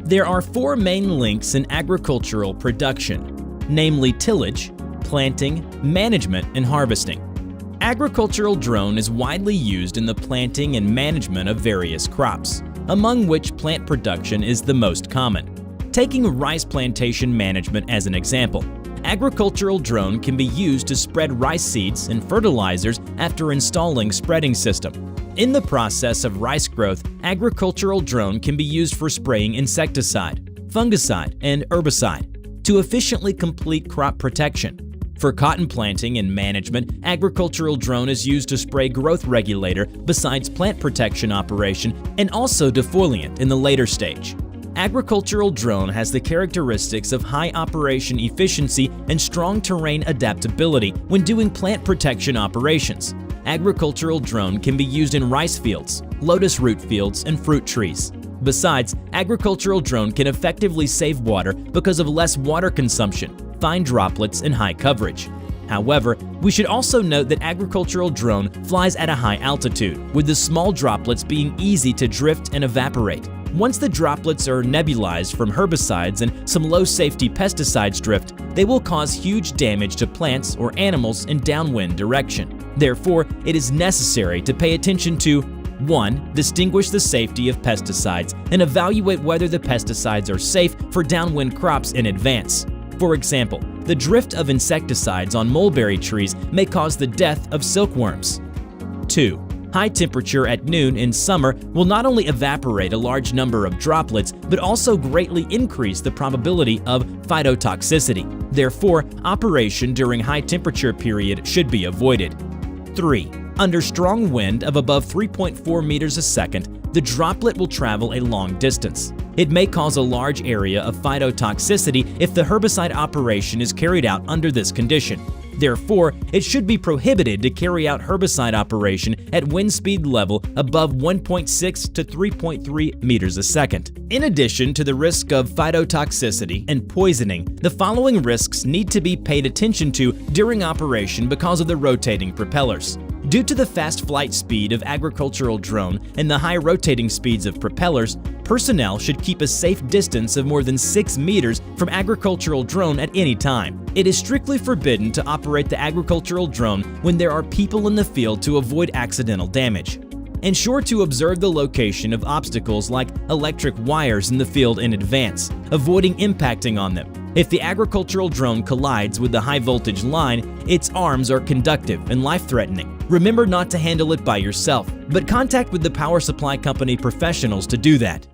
There are four main links in agricultural production, namely tillage, planting, management, and harvesting. Agricultural drone is widely used in the planting and management of various crops, among which plant production is the most common. Taking rice plantation management as an example, agricultural drone can be used to spread rice seeds and fertilizers after installing spreading system. In the process of rice growth, agricultural drone can be used for spraying insecticide, fungicide, and herbicide to efficiently complete crop protection. For cotton planting and management, agricultural drone is used to spray growth regulator besides plant protection operation and also defoliant in the later stage. Agricultural drone has the characteristics of high operation efficiency and strong terrain adaptability when doing plant protection operations. Agricultural drone can be used in rice fields, lotus root fields, and fruit trees. Besides, agricultural drone can effectively save water because of less water consumption, fine droplets, and high coverage. However, we should also note that agricultural drone flies at a high altitude, with the small droplets being easy to drift and evaporate. Once the droplets are nebulized from herbicides and some low-safety pesticides drift, they will cause huge damage to plants or animals in downwind direction. Therefore, it is necessary to pay attention to 1. Distinguish the safety of pesticides and evaluate whether the pesticides are safe for downwind crops in advance. For example, the drift of insecticides on mulberry trees may cause the death of silkworms. 2. High temperature at noon in summer will not only evaporate a large number of droplets, but also greatly increase the probability of phytotoxicity. Therefore, operation during high temperature period should be avoided. 3. Under strong wind of above 3.4 meters a second, the droplet will travel a long distance. It may cause a large area of phytotoxicity if the herbicide operation is carried out under this condition. Therefore, it should be prohibited to carry out herbicide operation at wind speed level above 1.6 to 3.3 meters a second. In addition to the risk of phytotoxicity and poisoning, the following risks need to be paid attention to during operation because of the rotating propellers. Due to the fast flight speed of agricultural drone and the high rotating speeds of propellers, personnel should keep a safe distance of more than 6 meters from agricultural drone at any time. It is strictly forbidden to operate the agricultural drone when there are people in the field to avoid accidental damage. Ensure to observe the location of obstacles like electric wires in the field in advance, avoiding impacting on them. If the agricultural drone collides with the high voltage line, its arms are conductive and life-threatening. Remember not to handle it by yourself, but contact with the power supply company professionals to do that.